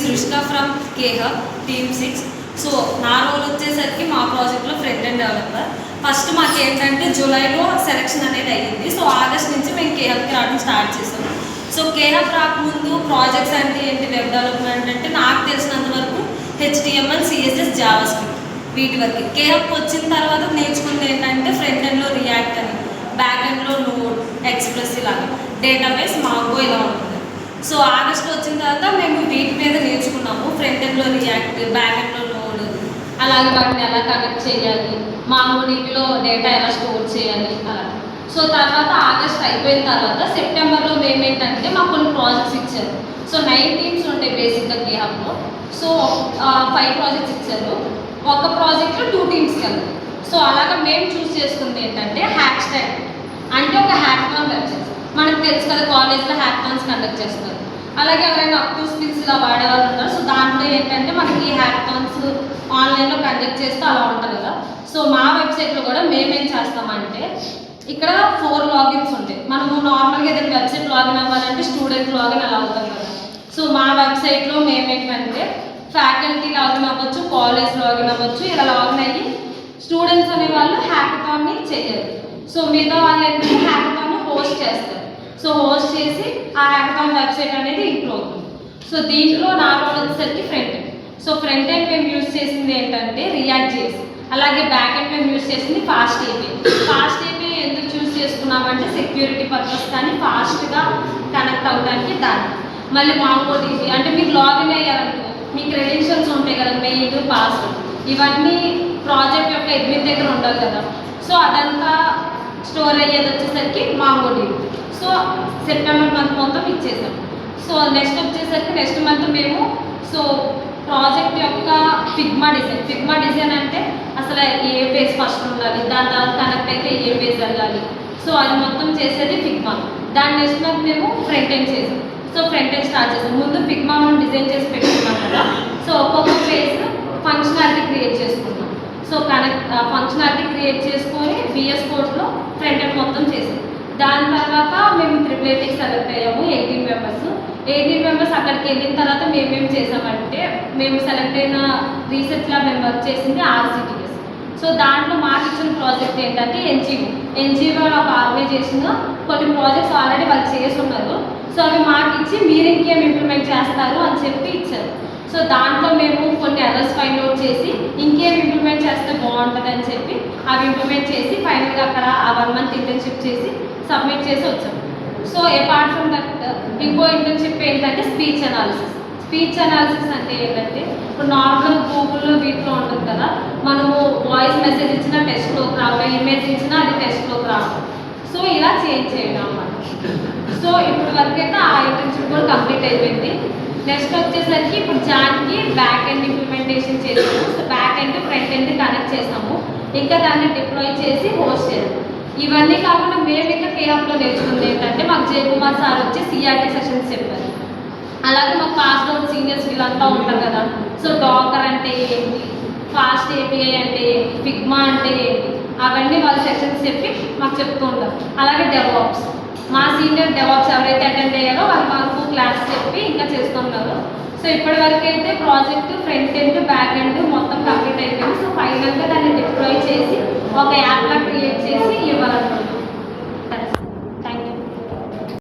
సృష్ణ from కేహబ్ team 6. So నా role వచ్చేసరికి మా ప్రాజెక్ట్లో ఫ్రంట్ ఎండ్ డెవలపర్. ఫస్ట్ మాకు ఏంటంటే జూలైలో సెలెక్షన్ అనేది అయ్యింది. సో ఆగస్ట్ నుంచి మేము కేహబ్కి రావడం స్టార్ట్ చేసాం. సో కేహబ్ రాకముందు ప్రాజెక్ట్స్ అంటే ఏంటి, వెబ్ డెవలప్మెంట్ అంటే నాకు తెలిసినంత వరకు HTML, CSS, జావాస్క్రిప్ట్ వీటి వరకు. కేహబ్కి వచ్చిన తర్వాత నేర్చుకుంది ఏంటంటే ఫ్రంట్ ఎండ్లో రియాక్ట్ అని, బ్యాక్ ఎండ్లో నోడ్, ఎక్స్ప్రెస్, ఇలాగా డేటాబేస్, మాంగో ఇలా ఉంటుంది. సో ఆగస్ట్లో వచ్చిన తర్వాత మేము వీటి మీద నేర్చుకున్నాము. ఫ్రంట్ ఎండ్లో రియాక్ట్, బ్యాక్ ఎండ్లో నోడ్, అలాగే వాటిని ఎలా కనెక్ట్ చేయాలి, మాంగో డీబీలో డేటా ఎలా స్టోర్ చేయాలి అలా. సో తర్వాత ఆగస్ట్ అయిపోయిన తర్వాత సెప్టెంబర్లో మేము ఏంటంటే మాకు కొన్ని ప్రాజెక్ట్స్ ఇచ్చారు. సో 9 టీమ్స్ ఉంటాయి బేసిక్గా కేహబ్లో. సో 5 ప్రాజెక్ట్స్ ఇచ్చారు. ఒక ప్రాజెక్ట్లో 2 టీమ్స్కి వెళ్తాయి. సో అలాగా మేము చూస్ చేసుకుంది ఏంటంటే హ్యాక్ స్టాక్ అంటే ఒక హ్యాకథాన్ వెబ్సైట్స్. మనకు తెలుసు కదా, కాలేజ్లో హ్యాకథాన్స్ కండక్ట్ చేస్తారు. అలాగే ఎవరైనా అప్ టు స్కిల్స్ ఇలా వాడేవాళ్ళు ఉంటారు. సో దాంట్లో ఏంటంటే మనకి హ్యాకథాన్స్ ఆన్లైన్లో కండక్ట్ చేస్తే అలా ఉంటుంది కదా. సో మా వెబ్సైట్లో కూడా మేమేం చేస్తామంటే ఇక్కడ 4 లాగిన్స్ ఉంటాయి. మనము నార్మల్గా ఏదైనా వెబ్సైట్ లాగిన్ అవ్వాలంటే స్టూడెంట్ లాగిన్ అలా అవుతాం కదా. సో మా వెబ్సైట్లో మేమేంటంటే ఫ్యాకల్టీ లాగిన్ అవ్వచ్చు, కాలేజ్ లాగిన్ అవ్వచ్చు. ఇలా లాగిన్ అయ్యి స్టూడెంట్స్ అనే వాళ్ళు హ్యాకథాన్ని చేయాలి. సో మిగతా వాళ్ళు ఏంటంటే హ్యాకథాన్ని హోస్ట్ చేస్తారు. సో హోస్ట్ చేసి ఆ హ్యాకథాన్ వెబ్సైట్ అనేది ఇంప్రూవ్ అవుతుంది. సో దీంట్లో నా రోల్ వచ్చేసరికి front end. So front end మేము యూజ్ చేసింది ఏంటంటే రియాక్ట్ చేసి, అలాగే బ్యాక్ ఎండ్ మేము యూజ్ చేసింది ఫాస్ట్ ఏపీఐ. ఫాస్ట్ ఏపీఐ ఎందుకు చూస్ చేసుకున్నామంటే సెక్యూరిటీ పర్పస్ కానీ ఫాస్ట్గా కనెక్ట్ అవ్వడానికి దాన్ని. మళ్ళీ మాంగో డీబీ అంటే మీరు లాగిన్ అయ్యారనుకో మీ క్రెడెన్షియల్స్ ఉంటాయి కదా, మెయిల్, పాస్వర్డ్, ఇవన్నీ ప్రాజెక్ట్ యొక్క అడ్మిన్ దగ్గర ఉండాలి కదా. సో అదంతా స్టోర్ అయ్యేది వచ్చేసరికి Mongo DB. So September month మొత్తం ఇచ్చేసాం. సో నెక్స్ట్ వచ్చేసరికి నెక్స్ట్ మంత్ మేము సో ప్రాజెక్ట్ యొక్క ఫిగ్మా డిజైన్ అంటే అసలు ఏ పేజ్ ఫస్ట్ ఉండాలి, దాని తర్వాత కనెక్ట్ అయితే ఏ పేజ్ వెళ్ళాలి. సో అది మొత్తం చేసేది ఫిగ్మా. దాని నెక్స్ట్ మంత్ మేము ఫ్రంట్ ఎండ్ చేసాం. సో ఫ్రంట్ ఎండ్ స్టార్ట్ చేసాం. ముందు ఫిగ్మా మనం డిజైన్ చేసి పెట్టుకున్నాం కదా. సో ఒక్కొక్క పేజ్ ఫంక్షనాలిటీ క్రియేట్ చేసుకున్నాం. సో ఫంక్షనాలిటీ క్రియేట్ చేసుకొని VS కోడ్లో ఫ్రంట్ ఎండ్ మొత్తం చేసాం. దాని తర్వాత మేము AAAకి సెలెక్ట్ అయ్యాము. 18 మెంబర్స్ అక్కడికి వెళ్ళిన తర్వాత మేమేం చేసామంటే మేము సెలెక్ట్ అయిన రీసెర్చ్ ల్యాబ్ మేము వర్క్ చేసింది RCTS. సో దాంట్లో మాకు ఇచ్చిన ప్రాజెక్ట్ ఏంటంటే NGO ఒక ఆర్గనైజేషన్ కొన్ని ప్రాజెక్ట్స్ ఆల్రెడీ వాళ్ళు చేసి ఉన్నారు. సో అవి మాకు ఇచ్చి మీరు ఇంకేం ఇంప్లిమెంట్ చేస్తారు అని చెప్పి ఇచ్చారు. సో దాంట్లో మేము కొన్ని ఎర్రర్స్ ఫైండ్ అవుట్ చేసి ఇంకేం ఇంప్లిమెంట్ చేస్తే బాగుంటుంది అని చెప్పి అవి ఇంప్లిమెంట్ చేసి ఫైనల్గా అక్కడ ఆ 1 మంత్ ఇంటర్న్షిప్ చేసి సబ్మిట్ చేసి వచ్చాం. సో అపార్ట్ ఫ్రమ్ దట్ ఇంకో ఇంటర్న్షిప్ ఏంటంటే స్పీచ్ అనాలిసిస్ అంటే ఏంటంటే ఇప్పుడు నార్మల్ గూగుల్లో వీటిలో ఉంటుంది కదా, మనము వాయిస్ మెసేజ్ ఇచ్చినా టెస్ట్లోకి రావడం, ఇమేజ్ ఇచ్చినా అది టెస్ట్లోకి రావడం. సో ఇలా చేంజ్ చేయడం అన్నమాట. సో ఇప్పుడు వరకు అయితే ఆ ఇంటర్న్షిప్ కూడా కంప్లీట్ అయిపోయింది. నెక్స్ట్ వచ్చేసరికి ఇప్పుడు జాన్కి బ్యాక్ ఎండ్ ఇంప్లిమెంటేషన్ చేసాము. So back end front end connect చేసాము. ఇంకా దాన్ని డిప్లాయ్ చేసి హోస్ట్ చేయాలి. ఇవన్నీ కాకుండా మేము ఇంకా కేహబ్లో నేర్చుకుంది ఏంటంటే మాకు జయకుమార్ సార్ వచ్చి CRT సెషన్స్ చెప్పారు. అలాగే మాకు పాస్డ్ అవుట్ సీనియర్స్ వీళ్ళంతా ఉంటారు కదా. సో డాకర్ అంటే ఏంటి, ఫాస్ట్ ఏపీఐ అంటే ఏంటి, ఫిగ్మా అంటే ఏంటి, అవన్నీ వాళ్ళు సెషన్స్ చెప్పి మాకు చెప్తూ ఉంటారు. అలాగే డెవాప్స్, మా సీనియర్ డెవాప్స్ ఎవరైతే అటెండ్ అయ్యారో వాళ్ళు మాకు క్లాస్ చెప్పి ఇంకా చేస్తున్నారు. సో ఇప్పటి వరకు అయితే project front end back end మొత్తం కంప్లీట్ అయిపోయింది. సో ఫైనల్గా దాన్ని డిప్లాయ్ చేసి ఒక యాప్లా క్రియేట్ చేసి ఇవ్వాలనుకుంటున్నాను.